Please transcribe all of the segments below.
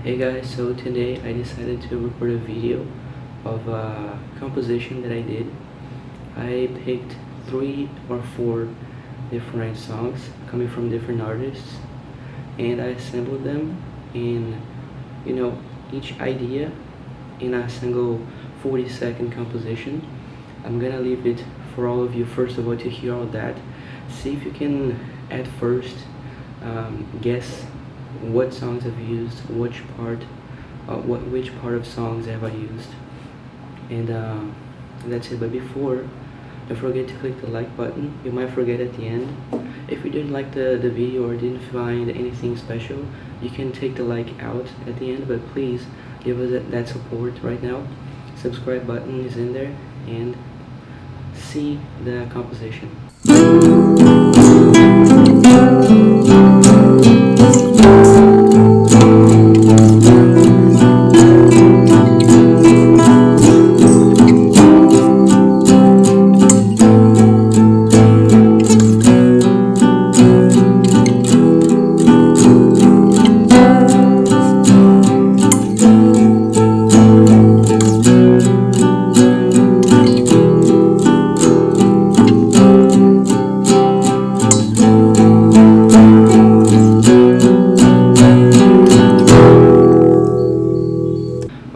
Hey guys, so today I decided to record a video of a composition that I did. I picked 3 or 4 different songs coming from different artists and I assembled them in, each idea in a single 40-second composition. I'm gonna leave it for all of you first of all to hear all that. See if you can at first guess what songs I've used, which part of songs have I used, and that's it. But before, don't forget to click the like button. You might forget at the end. If you didn't like the video or didn't find anything special, you can take the like out at the end, but please give us that support right now. Subscribe button is in there, and see the composition.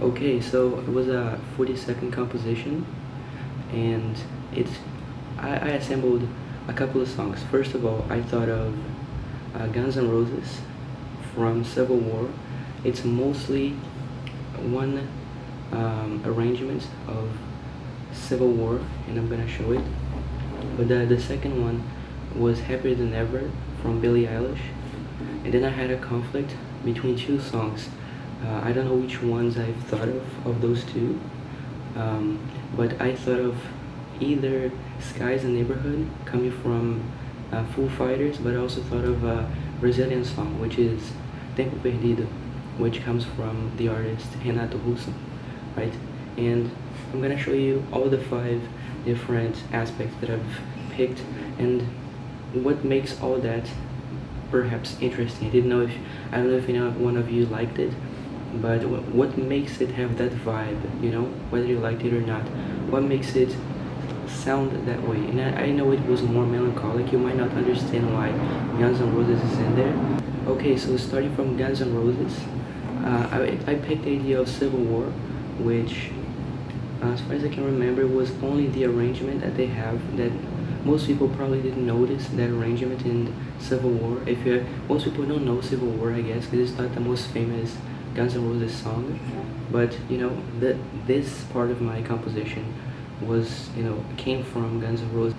Okay, so it was a 40-second composition, and I assembled a couple of songs. First of all, I thought of Guns N' Roses from Civil War. It's mostly one arrangement of Civil War, and I'm gonna show it. But the second one was Happier Than Ever from Billie Eilish, and then I had a conflict between 2 songs. I don't know which ones I've thought of those two, but I thought of either Skies and Neighborhood coming from Foo Fighters, but I also thought of a Brazilian song, which is Tempo Perdido, which comes from the artist Renato Russo, right? And I'm gonna show you all the 5 different aspects that I've picked and what makes all that perhaps interesting. I don't know if one of you liked it, but what makes it have that vibe, whether you liked it or not, what makes it sound that way. And I know it was more melancholic. You might not understand why Guns N' Roses is in there. Okay, so starting from Guns N' Roses, I picked the idea of Civil War, which as far as I can remember was only the arrangement that they have, that most people probably didn't notice that arrangement in Civil War. Most people don't know Civil War, I guess, because it's not the most famous Guns N' Roses song, but this part of my composition was came from Guns N' Roses.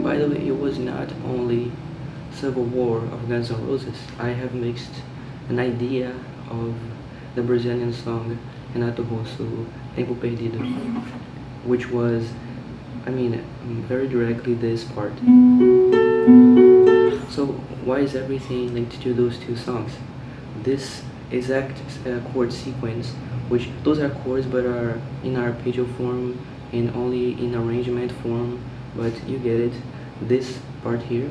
By the way, it was not only Civil War of Guns N' Roses. I have mixed an idea of the Brazilian song Renato Russo, Tempo Perdido, which was, very directly this part. So why is everything linked to those 2 songs? This exact chord sequence, which those are chords but are in arpeggio form and only in arrangement form, but you get it. This part here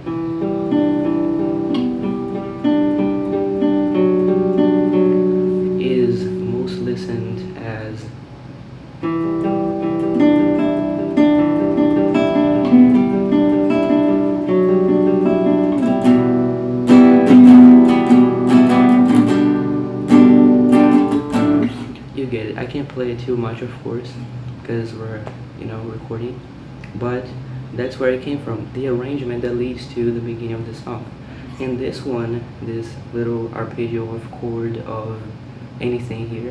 is most listened as get it. I can't play it too much, of course, because we're recording, but that's where it came from, the arrangement that leads to the beginning of the song. And this one, this little arpeggio of chord of anything here,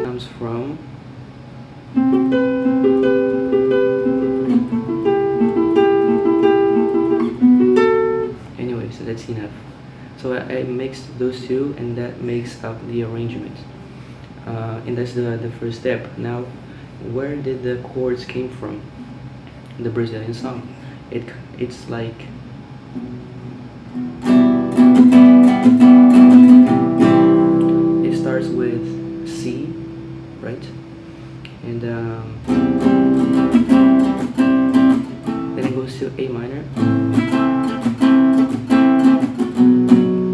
comes from anyway, so that's enough. So I mixed those 2, and that makes up the arrangement. And that's the first step. Now, where did the chords came from? The Brazilian song. It's like it starts with C, right? and then it goes to A minor,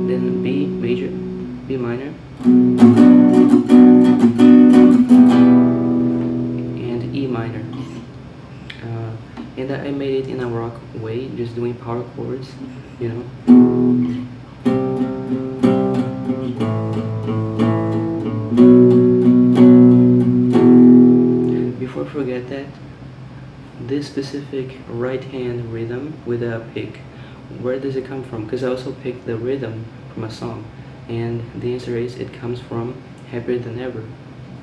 then B major, B minor, and E minor. And I made it in a rock way, just doing power chords, you know. Before I forget that, this specific right hand rhythm with a pick, where does it come from? Because I also picked the rhythm from a song, and the answer is it comes from Happier Than Ever,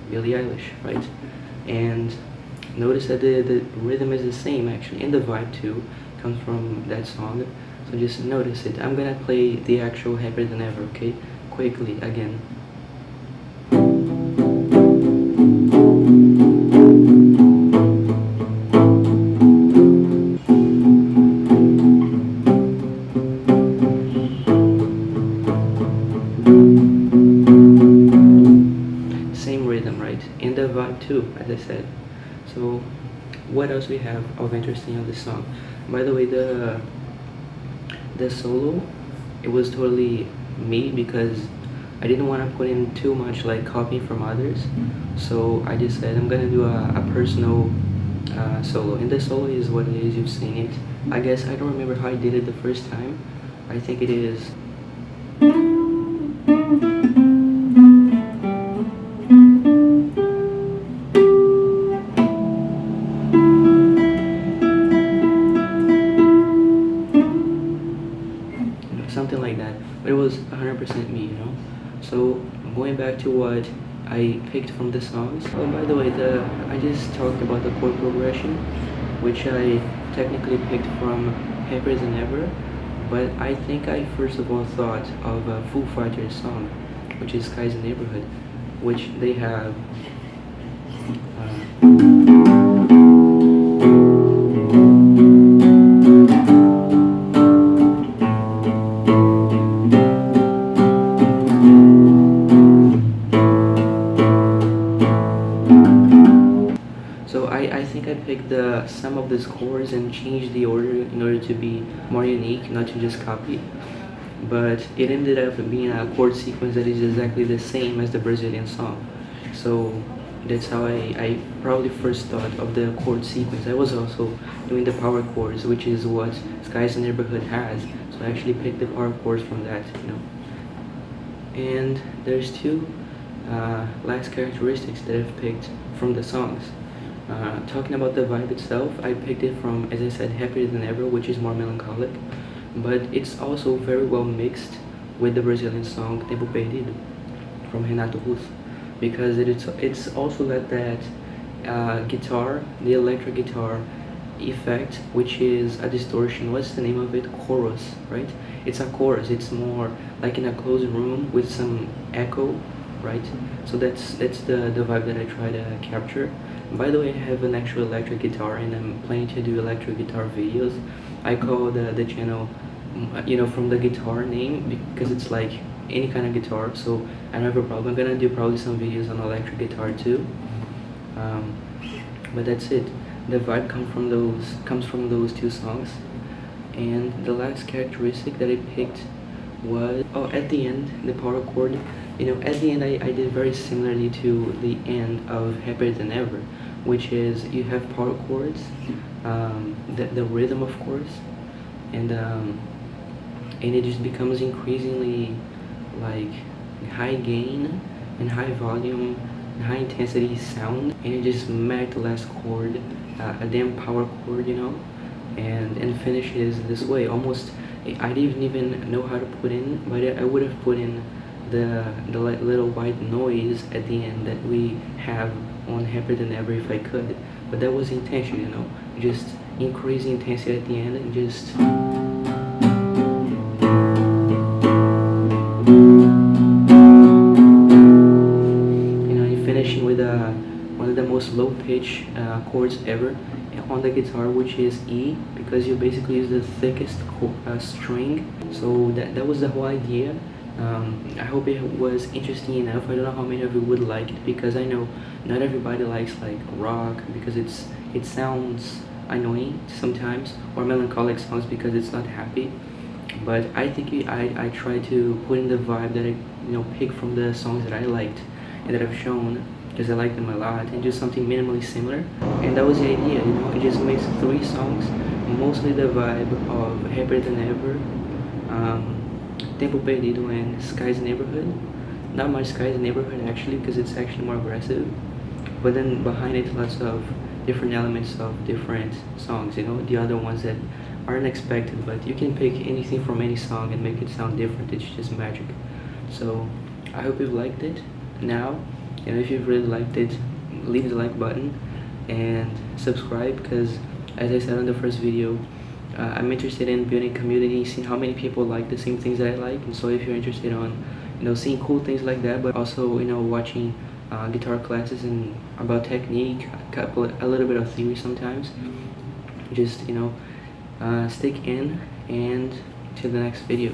Billie Eilish, right? And notice that the rhythm is the same actually, and the vibe too comes from that song. So just notice it. I'm gonna play the actual Happier Than Ever, okay? Quickly again. Same rhythm, right? And the vibe too, as I said. So what else we have of interesting on this song? By the way, the solo, it was totally me because I didn't want to put in too much like copy from others. So I just said I'm gonna do a personal solo, and the solo is what it is. You've seen it. I guess I don't remember how I did it the first time. I think it is. Something like that, but it was 100% me, you know. So going back to what I picked from the songs. Oh, by the way, I just talked about the chord progression, which I technically picked from Happier Than Ever, but I think I first of all thought of a Foo Fighters song, which is Sky's Neighborhood, which they have. So I think I picked some of the scores and changed the order in order to be more unique, not to just copy. But it ended up being a chord sequence that is exactly the same as the Brazilian song. So that's how I probably first thought of the chord sequence. I was also doing the power chords, which is what Sky's Neighborhood has. So I actually picked the power chords from that, you know. And there's two last characteristics that I've picked from the songs. Talking about the vibe itself, I picked it from, as I said, Happier Than Ever, which is more melancholic, but it's also very well mixed with the Brazilian song Tempo Perdido from Renato Russo, because it's also got that guitar, the electric guitar effect, which is a distortion. What's the name of it? Chorus, right? It's a chorus. It's more like in a closed room with some echo, right? So that's the vibe that I try to capture. By the way, I have an actual electric guitar, and I'm planning to do electric guitar videos. I call the channel, you know, from the guitar name, because it's like any kind of guitar, so I don't have a problem. I'm gonna do probably some videos on electric guitar too. But that's it. The vibe comes from those two songs. And the last characteristic that I picked was, oh, at the end, the power chord. You know, at the end I did very similarly to the end of Happier Than Ever, which is you have power chords, the rhythm of course, and it just becomes increasingly like high gain and high volume and high intensity sound, and it just smacked the last chord, a damn power chord, you know, and finishes this way. Almost, I didn't even know how to put in, but I would have put in the little white noise at the end that we have on Happier Than Ever if I could, but that was the intention, you know, just increase the intensity at the end and just finishing with one of the most low pitch chords ever on the guitar, which is E, because you basically use the thickest string. So that was the whole idea, I hope it was interesting enough. I don't know how many of you would like it, because I know not everybody likes like rock, because it sounds annoying sometimes, or melancholic songs because it's not happy. But I think I try to put in the vibe that I pick from the songs that I liked and that I've shown, because I like them a lot, and do something minimally similar. And that was the idea, it just makes 3 songs, mostly the vibe of Happier Than Ever, Tempo Perdido, and Sky's Neighborhood. Not much Sky's Neighborhood actually, because it's actually more aggressive, but then behind it lots of different elements of different songs, the other ones that aren't expected, but you can pick anything from any song and make it sound different. It's just magic. So I hope you've liked it. Now, if you've really liked it, leave the like button and subscribe, because as I said in the first video, I'm interested in building community, seeing how many people like the same things that I like. And so if you're interested on seeing cool things like that, but also watching guitar classes and about technique, a little bit of theory sometimes, just stick in, and till the next video.